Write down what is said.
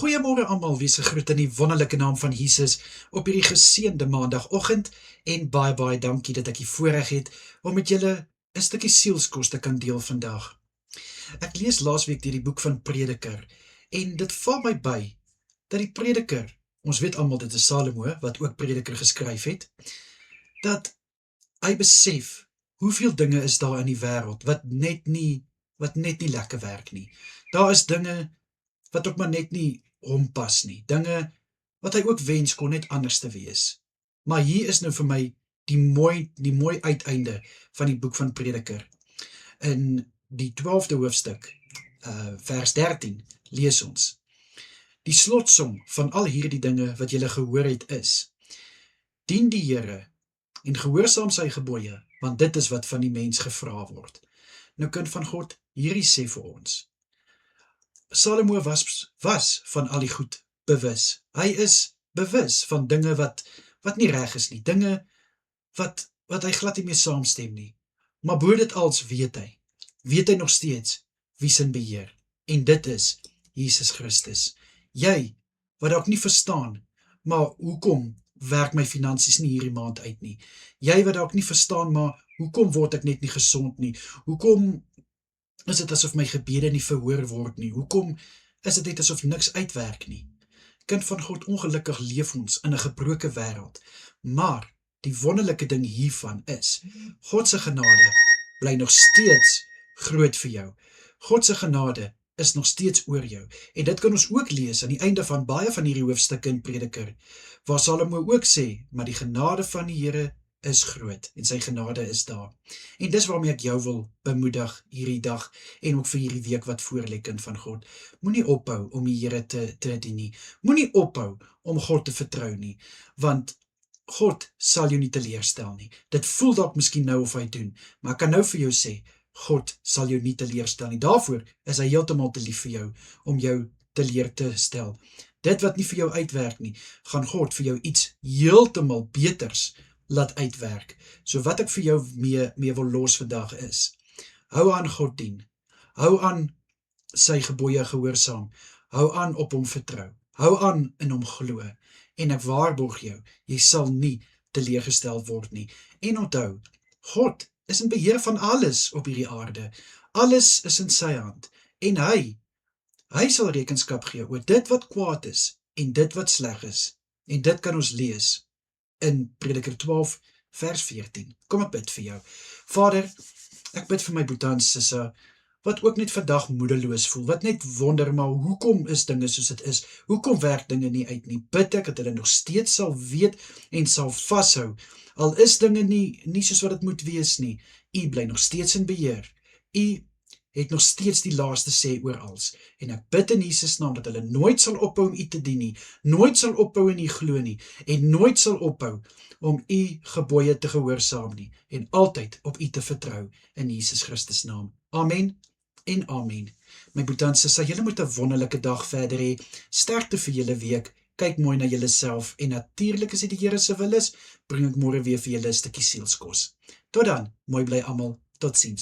Goeiemôre almal, wie se groet in die wonderlike naam van Jesus op hierdie geseënde maandagoggend en baie dankie dat ek die voorreg het om met julle 'n stukkie sielskos te kan deel vandag. Ek lees laasweek deur die boek van Prediker en dit val my by dat die Prediker, ons weet almal dit is Salomo wat ook Prediker geskryf het, dat hy besef hoeveel dinge is daar in die wêreld wat net nie lekker werk nie. Daar is dinge wat ook maar net nie hompas nie. Dinge wat hy ook wens kon net anders te wees. Maar hier is nou vir my die mooi uiteinde van die boek van Prediker. In die 12de hoofstuk, vers 13, lees ons: Die slotsom van al hierdie dinge wat julle gehoor het is: Dien die Here en gehoorsaam sy gebooie, want dit is wat van die mens gevra word. Nou kind van God, hierdie sê vir ons: Salomo was van al die goed bewus. Hy is bewus van dinge wat nie reg is nie, dinge wat hy glad nie mee saamstem nie. Maar bo dit als weet hy nog steeds wie se in beheer, en dit is Jesus Christus. Jy wat dalk nie verstaan, maar hoekom werk my finansies nie hierdie maand uit nie? Jy wat dalk nie verstaan, maar hoekom word ek net nie gesond nie? Hoekom is dit asof my gebede nie verhoor word nie? Hoekom is dit net asof niks uitwerk nie? Kind van God, ongelukkig leef ons in 'n gebroke wêreld, maar die wonderlike ding hiervan is, God se genade bly nog steeds groot vir jou. God se genade is nog steeds oor jou. En dit kan ons ook lees aan die einde van baie van hierdie hoofstukke in Prediker, waar Salomo ook sê, maar die genade van die Here is groot en sy genade is daar. En dis waarmee ek jou wil bemoedig hierdie dag en ook vir hierdie week wat voorlê, kind van God. Moenie ophou om die Here te dien nie. Moenie ophou om God te vertrou nie, want God sal jou nie teleurstel nie. Dit voel dalk miskien nou of hy doen, maar ek kan nou vir jou sê, God sal jou nie teleurstel nie. Daarvoor is hy heeltemal te lief vir jou, om jou teleur te stel. Dit wat nie vir jou uitwerk nie, gaan God vir jou iets heeltemal beters laat uitwerk. So wat ek vir jou mee wil los vandag is, hou aan God dien, hou aan sy gebooie gehoorsaam, hou aan op hom vertrou, hou aan in hom glo, en ek waarborg jou, jy sal nie teleurgestel word nie. En onthou, God is in beheer van alles op hierdie aarde. Alles is in sy hand. En hy sal rekenskap gee oor dit wat kwaad is en dit wat sleg is. En dit kan ons lees in Prediker 12 vers 14. Kom ek bid vir jou. Vader, ek bid vir my boetie en sisse, wat ook net vandag moedeloos voel, wat net wonder, maar hoekom is dinge soos dit is? Hoekom werk dinge nie uit nie? Bid ek dat hulle nog steeds sal weet en sal vashou. Al is dinge nie soos wat dit moet wees nie. U bly nog steeds in beheer. U het nog steeds die laaste sê oor alles. En ek bid in Jesus naam dat hulle nooit sal ophou om u te dien nie, nooit sal ophou in u glo nie, en nooit sal ophou om u gebooie te gehoorsaam nie, en altyd op u te vertrou in Jesus Christus naam. Amen en amen. My boetie en sisse, julle moet 'n wonderlike dag verder hê. Sterkte vir julle week. Kyk mooi na julleself en natuurlik as dit die Here se wil is, bring ek môre weer vir julle 'n stukkie sielskos. Tot dan, mooi bly almal. Totsiens.